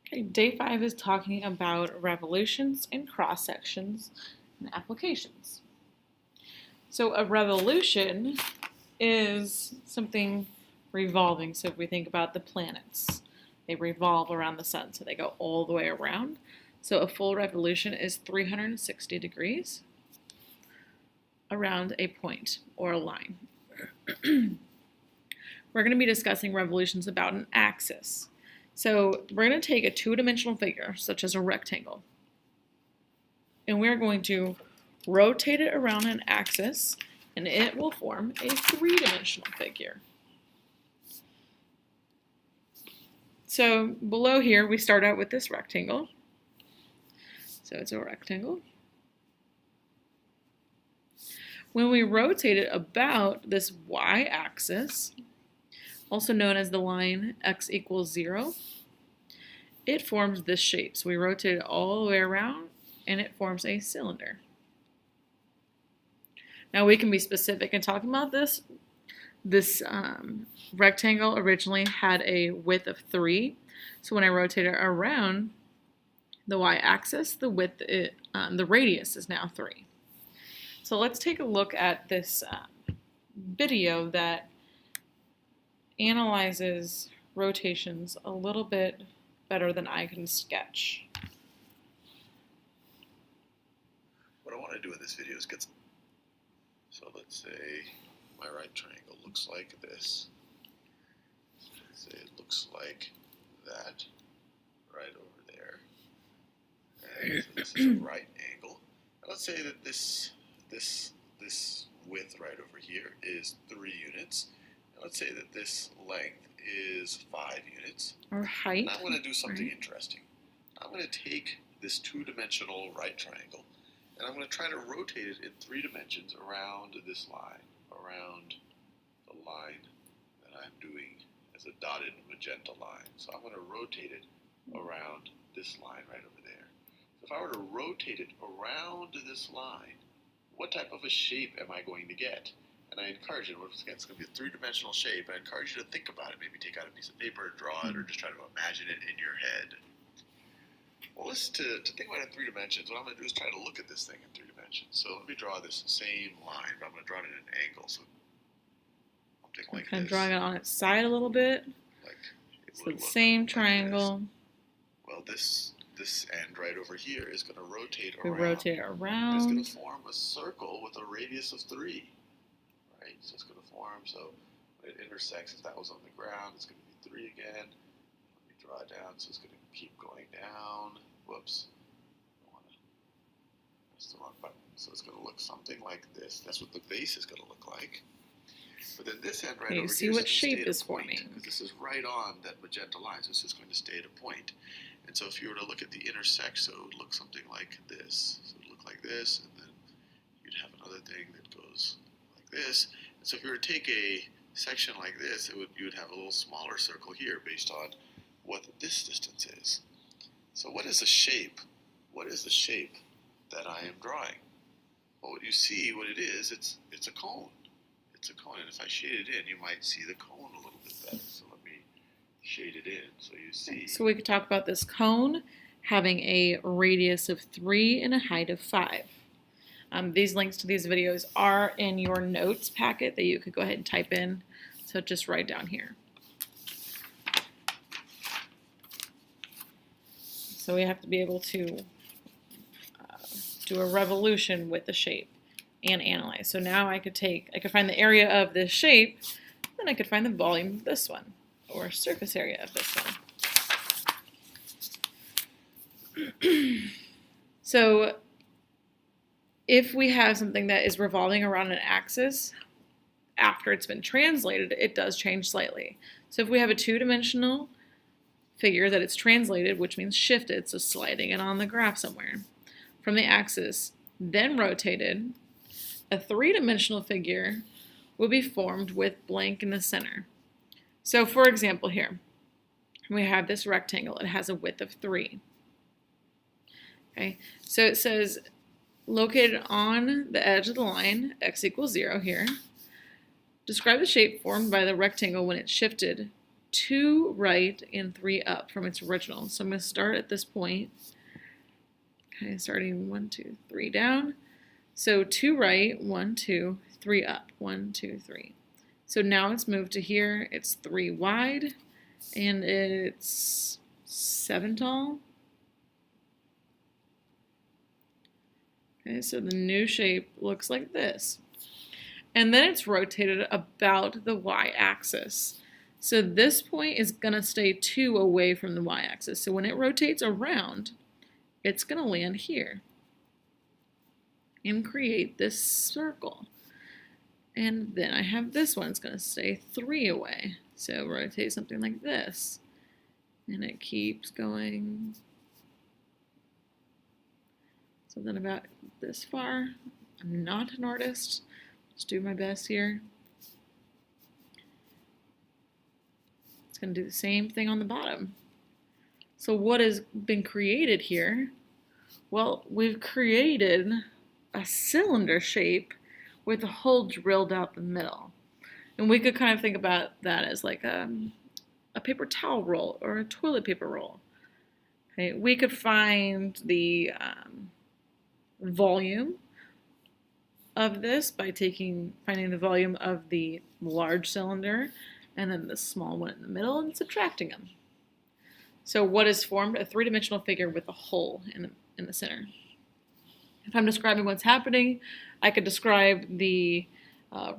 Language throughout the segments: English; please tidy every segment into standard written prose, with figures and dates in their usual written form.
Okay, day 5 is talking about revolutions and cross sections and applications. So a revolution is something revolving. So if we think about the planets, they revolve around the sun, so they go all the way around. So a full revolution is 360 degrees around a point or a line. We're going to be discussing revolutions about an axis. So we're going to take a two-dimensional figure, such as a rectangle, and we're going to rotate it around an axis, and it will form a three-dimensional figure. So below here, we start out with this rectangle. So it's a rectangle. When we rotate it about this y-axis, also known as the line x equals 0, it forms this shape. So we rotate it all the way around, and it forms a cylinder. Now we can be specific in talking about this. This rectangle originally had a width of 3. So when I rotate it around the y-axis, the width, the radius is now 3. So let's take a look at this video that analyzes rotations a little bit better than I can sketch. What I want to do in this video is get, so let's say my right triangle looks like this. Let's say it looks like that right over there. And so this is a right angle. And let's say that this width right over here is 3 units. And let's say that this length is 5 units. Or height. And I want to do something interesting. I'm going to take this two-dimensional right triangle, and I'm going to try to rotate it in 3 dimensions around this line, around the line that I'm doing as a dotted magenta line. So I'm going to rotate it around this line right over there. So if I were to rotate it around this line, what type of a shape am I going to get? And I encourage you, once again, it's going to be a 3-dimensional shape, I encourage you to think about it. Maybe take out a piece of paper, draw it, or just try to imagine it in your head. Well, to think about it in 3 dimensions, what I'm going to do is try to look at this thing in 3 dimensions. So let me draw this same line, but I'm going to draw it at an angle. So something like kind this. of drawing it on its side a little bit. Like it so would the look same like triangle. This. Well, this end right over here is going to rotate we around. rotate it around. It's going to form a circle with a radius of 3. Right? So it's going to form, so when it intersects, if that was on the ground, it's going to be 3 again. Let me draw it down, so it's going to keep going down. Whoops. That's the wrong button. So it's going to look something like this. That's what the base is going to look like. But then this end right over here see what shape is forming. forming. Because this is right on that magenta line, so this is going to stay at a point. And so if you were to look at the intersect, so it would look something like this. So it would look like this, and then you'd have another thing that goes like this. And so if you were to take a section like this, you would have a little smaller circle here based on what this distance is. So what is the shape? What is the shape that I am drawing? Well, what you see, what it is, it's a cone. It's a cone, and if I shade it in, you might see the cone a little bit better. So let me shade it in so you see. So we could talk about this cone having a radius of 3 and a height of 5. These links to these videos are in your notes packet that you could go ahead and type in. So just right down here. So we have to be able to do a revolution with the shape and analyze. So now I could find the area of this shape, then I could find the volume of this one, or surface area of this one. So if we have something that is revolving around an axis, after it's been translated, it does change slightly. So if we have a 2-dimensional figure that it's translated, which means shifted, so sliding it on the graph somewhere, from the axis, then rotated, a 3-dimensional figure will be formed with blank in the center. So for example here, we have this rectangle. It has a width of 3. Okay, so it says located on the edge of the line, x equals 0 here. Describe the shape formed by the rectangle when it's shifted 2 right and 3 up from its original. So I'm going to start at this point. Okay, starting 1, 2, 3 down. So 2 right, 1, 2, 3 up, 1, 2, 3. So now it's moved to here. It's 3 wide and it's 7 tall. Okay, so the new shape looks like this. And then it's rotated about the y-axis. So this point is going to stay 2 away from the y-axis. So when it rotates around, it's going to land here and create this circle. And then I have this one. It's going to stay 3 away. So rotate something like this. And it keeps going. Something about this far. I'm not an artist. Just do my best here. It's going to do the same thing on the bottom. So what has been created here? Well, we've created a cylinder shape with a hole drilled out the middle. And we could kind of think about that as like a paper towel roll or a toilet paper roll. Okay, we could find the volume of this by finding the volume of the large cylinder and then the small one in the middle and subtracting them. So what is formed? A three-dimensional figure with a hole in the center. If I'm describing what's happening, I could describe the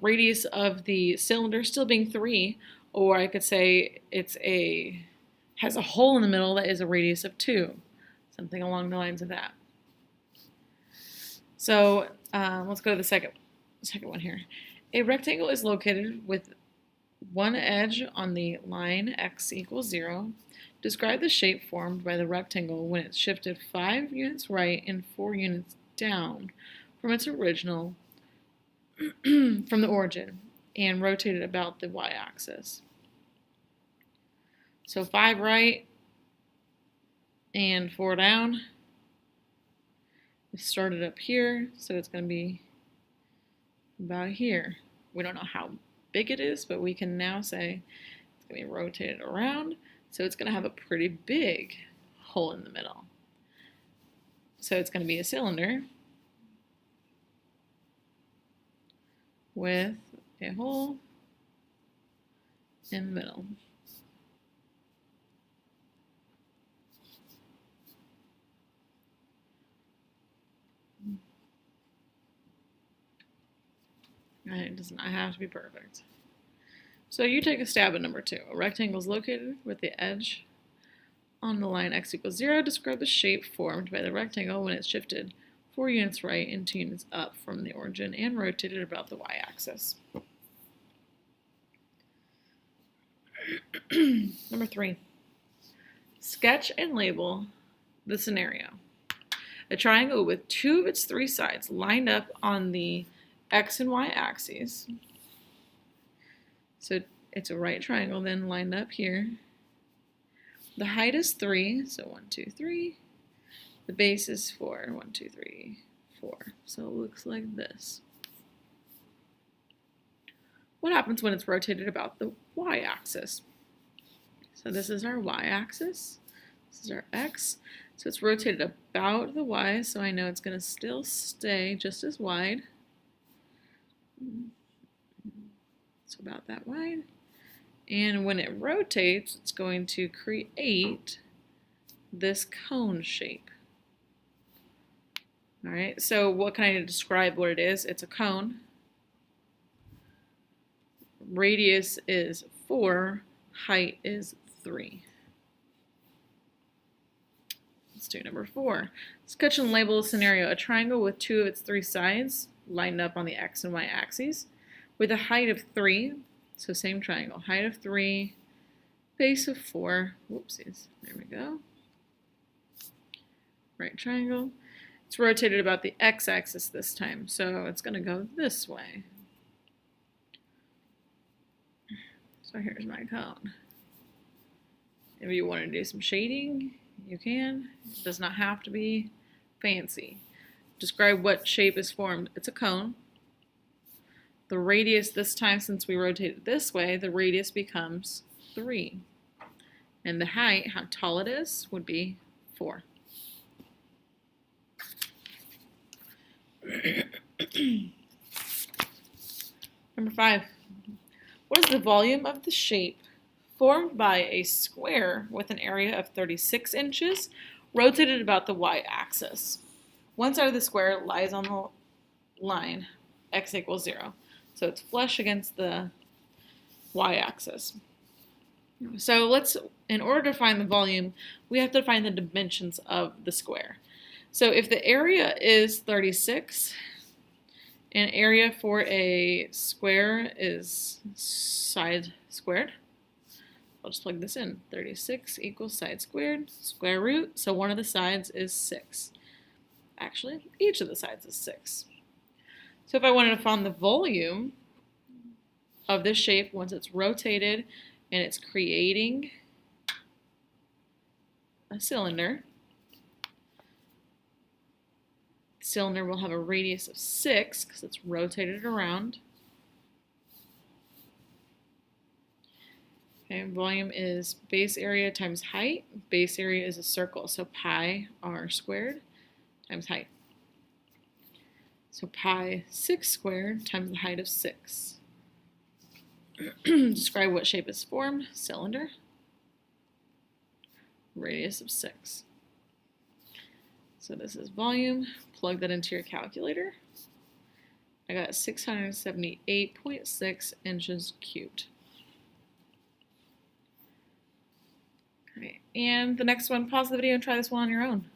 radius of the cylinder still being 3, or I could say has a hole in the middle that is a radius of 2, something along the lines of that. So let's go to the second one here. A rectangle is located with one edge on the line x equals 0. Describe the shape formed by the rectangle when it's shifted 5 units right and 4 units down from its original, from the origin, and rotated about the y-axis. So 5 right and 4 down. We started up here, so it's going to be about here. We don't know how big it is, but we can now say it's going to be rotated around, so it's going to have a pretty big hole in the middle. So it's going to be a cylinder with a hole in the middle. It does not have to be perfect. So you take a stab at number 2. A rectangle is located with the edge on the line x equals 0. Describe the shape formed by the rectangle when it's shifted 4 units right and 2 units up from the origin and rotated about the y-axis. Number 3. Sketch and label the scenario. A triangle with 2 of its 3 sides lined up on the x and y axes. So it's a right triangle then lined up here. The height is 3, so 1, 2, 3. The base is 4, 1, 2, 3, 4. So it looks like this. What happens when it's rotated about the y-axis? So this is our y-axis. This is our x. So it's rotated about the y, so I know it's going to still stay just as wide. So about that wide. And when it rotates, it's going to create this cone shape. All right, so what can I describe what it is? It's a cone. Radius is 4, height is 3. Let's do number 4. Sketch and label a scenario. A triangle with 2 of its 3 sides lined up on the x and y axes with a height of 3. So same triangle, height of 3, base of 4. Whoopsies. There we go. Right triangle. It's rotated about the x-axis this time, so it's going to go this way. So here's my cone. If you want to do some shading, you can. It does not have to be fancy. Describe what shape is formed. It's a cone. The radius this time, since we rotated this way, the radius becomes 3. And the height, how tall it is, would be 4. Number 5. What is the volume of the shape formed by a square with an area of 36 inches rotated about the y-axis? One side of the square lies on the line x equals 0. So it's flush against the y-axis. So in order to find the volume, we have to find the dimensions of the square. So if the area is 36, and area for a square is side squared, I'll just plug this in. 36 equals side squared, square root, so one of the sides is 6. Actually, each of the sides is 6. So if I wanted to find the volume of this shape once it's rotated and it's creating a cylinder, the cylinder will have a radius of 6 because it's rotated around. Okay, volume is base area times height. Base area is a circle, so pi r squared times height. So pi 6 squared times the height of 6. Describe what shape is formed. Cylinder. Radius of 6. So this is volume. Plug that into your calculator. I got 678.6 inches cubed. Okay, and the next one, pause the video and try this one on your own.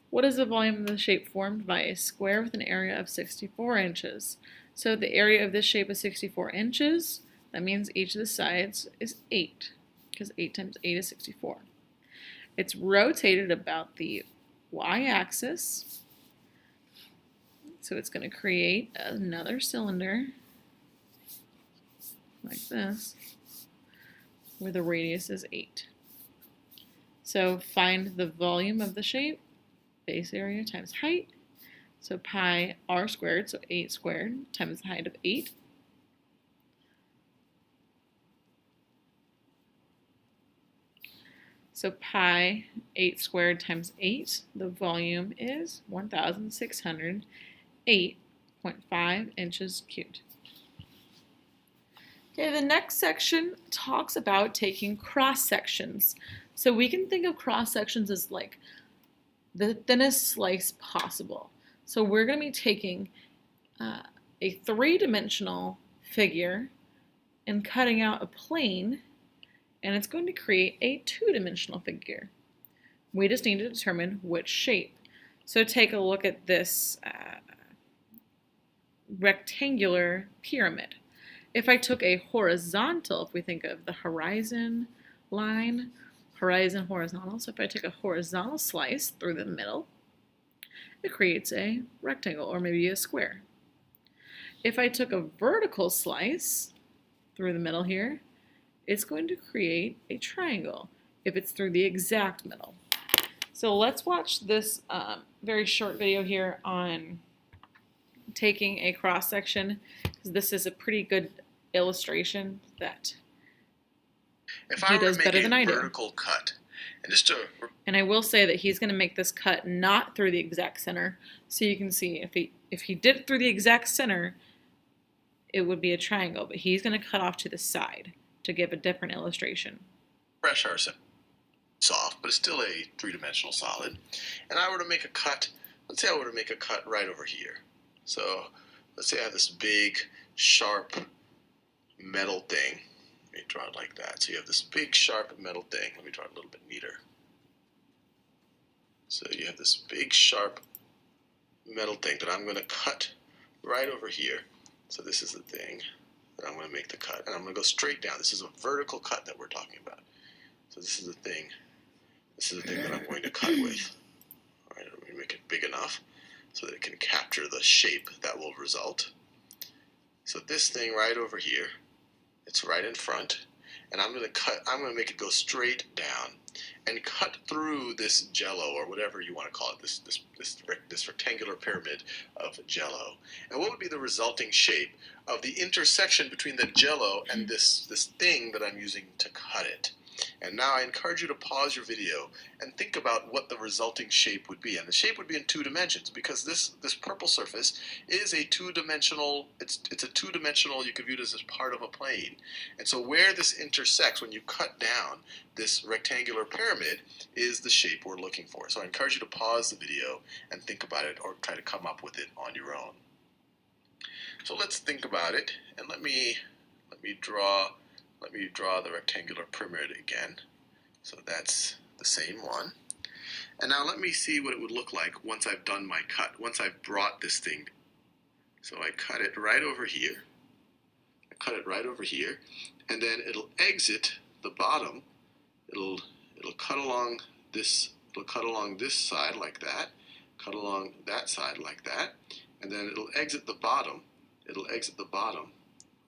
What is the volume of the shape formed by a square with an area of 64 inches? So the area of this shape is 64 inches. That means each of the sides is 8, because 8 times 8 is 64. It's rotated about the y-axis. So it's going to create another cylinder, like this, where the radius is 8. So find the volume of the shape. Base area times height, so pi r squared, so 8 squared, times the height of 8. So pi 8 squared times 8, the volume is 1,608.5 inches cubed. Okay, the next section talks about taking cross sections. So we can think of cross sections as like the thinnest slice possible. So we're going to be taking a 3-dimensional figure and cutting out a plane, and it's going to create a 2-dimensional figure. We just need to determine which shape. So take a look at this rectangular pyramid. If I took a horizontal, if we think of the horizon line, horizon, horizontal. So if I take a horizontal slice through the middle, it creates a rectangle or maybe a square. If I took a vertical slice through the middle here, it's going to create a triangle if it's through the exact middle. So let's watch this very short video here on taking a cross section, because this is a pretty good illustration that If he I were does to better make than I a do. vertical cut, and just to And I will say that he's going to make this cut not through the exact center, so you can see if he did it through the exact center, it would be a triangle, but he's going to cut off to the side to give a different illustration. fresh are soft, but it's still a 3-dimensional solid. And I were to make a cut, let's say I were to make a cut right over here. So let's say I have this big, sharp metal thing. Let me draw it like that. So you have this big, sharp metal thing. Let me draw it a little bit neater. So you have this big, sharp metal thing that I'm going to cut right over here. So this is the thing that I'm going to make the cut. And I'm going to go straight down. This is a vertical cut that we're talking about. So this is the thing. This is the thing that I'm going to cut with. All right, let me make it big enough so that it can capture the shape that will result. So this thing right over here, it's right in front, and I'm going to make it go straight down and cut through this jello, or whatever you want to call it, this rectangular pyramid of jello. And what would be the resulting shape of the intersection between the jello and this thing that I'm using to cut it? And now I encourage you to pause your video and think about what the resulting shape would be. And the shape would be in 2 dimensions, because this purple surface is a two-dimensional, it's a two-dimensional, you could view it as part of a plane. And so where this intersects, when you cut down this rectangular pyramid, is the shape we're looking for. So I encourage you to pause the video and think about it, or try to come up with it on your own. So let's think about it, and let me draw the rectangular pyramid again. So that's the same one. And now let me see what it would look like once I've done my cut, once I've brought this thing. So I cut it right over here. And then it'll exit the bottom. It'll cut along this side like that, cut along that side like that, and then it'll exit the bottom.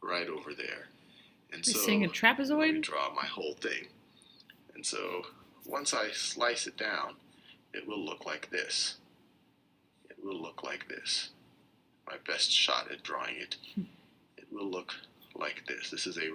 Right over there. And You're so seeing a let trapezoid? me draw my whole thing. And so once I slice it down, it will look like this. My best shot at drawing it. It will look like this. This is a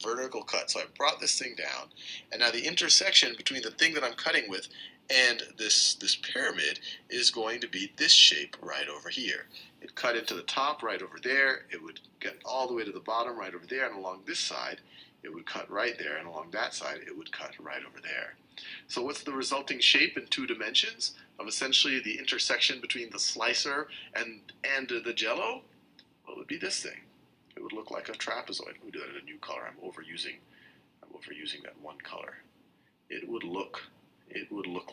vertical cut. So I brought this thing down, and now the intersection between the thing that I'm cutting with and this pyramid is going to be this shape right over here. It cut into the top right over there, it would get all the way to the bottom right over there, and along this side it would cut right there, and along that side it would cut right over there. So what's the resulting shape in 2 dimensions of essentially the intersection between the slicer and the jello? Well, it would be this thing. It would look like a trapezoid. Let me do that in a new color. I'm overusing that one color. It would look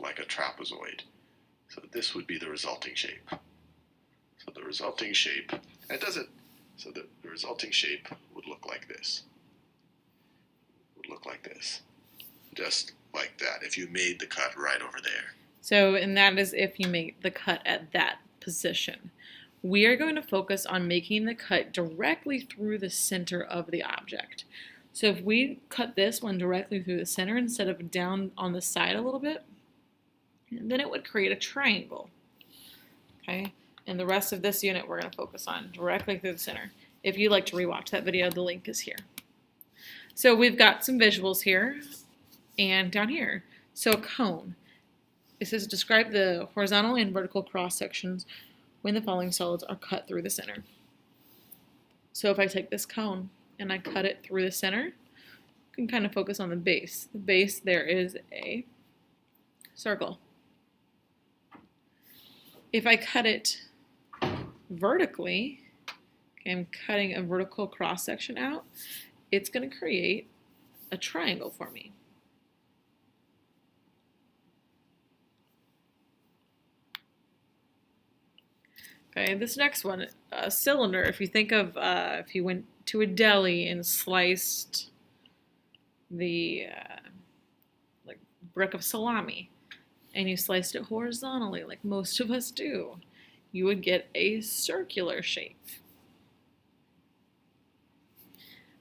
like a trapezoid. So this would be the resulting shape. So the resulting shape would look like this. Just like that, if you made the cut right over there. So, and that is if you make the cut at that position. We are going to focus on making the cut directly through the center of the object. So if we cut this one directly through the center instead of down on the side a little bit, then it would create a triangle. Okay, and the rest of this unit we're going to focus on directly through the center. If you'd like to rewatch that video, the link is here. So we've got some visuals here and down here. So a cone. It says describe the horizontal and vertical cross sections when the following solids are cut through the center. So if I take this cone and I cut it through the center, you can kind of focus on the base. The base, there is a circle. If I cut it vertically, okay, I'm cutting a vertical cross section out, it's going to create a triangle for me. Okay, this next one, a cylinder. If you think of if you went to a deli and sliced the like brick of salami, and you sliced it horizontally like most of us do, you would get a circular shape.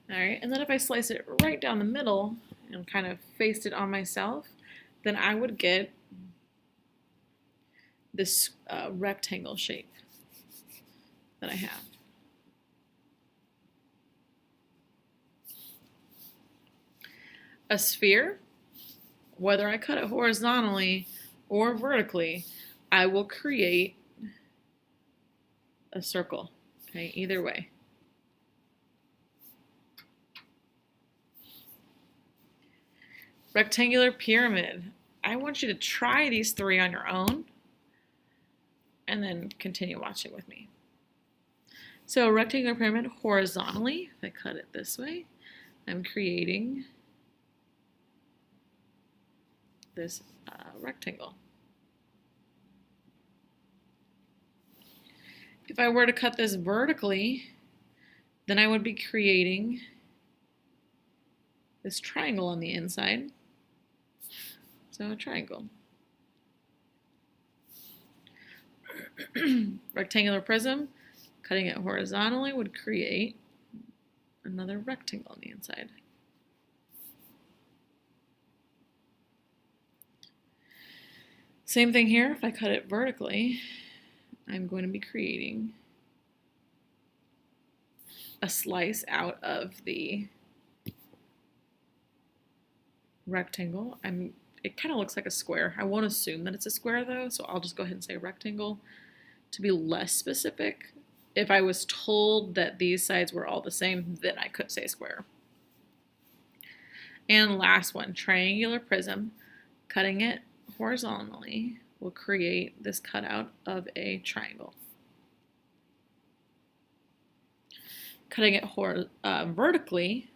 All right, and then if I slice it right down the middle and kind of faced it on myself, then I would get this rectangle shape that I have. A sphere, whether I cut it horizontally or vertically, I will create a circle, okay, either way. Rectangular pyramid. I want you to try these 3 on your own and then continue watching with me. So a rectangular pyramid horizontally, if I cut it this way, I'm creating this rectangle. If I were to cut this vertically, then I would be creating this triangle on the inside. So a triangle. Rectangular prism, cutting it horizontally would create another rectangle on the inside. Same thing here. If I cut it vertically, I'm going to be creating a slice out of the rectangle. It kind of looks like a square. I won't assume that it's a square though, so I'll just go ahead and say rectangle to be less specific. If I was told that these sides were all the same, then I could say square. And last one, triangular prism. Cutting it horizontally will create this cutout of a triangle. Cutting it vertically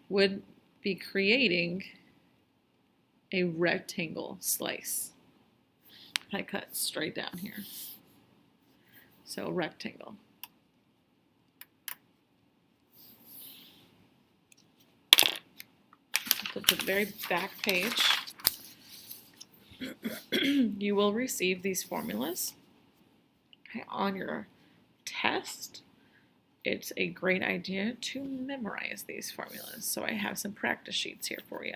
would be creating a rectangle slice. I cut straight down here. So rectangle. Flip to the very back page. You will receive these formulas on your test. It's a great idea to memorize these formulas. So I have some practice sheets here for you.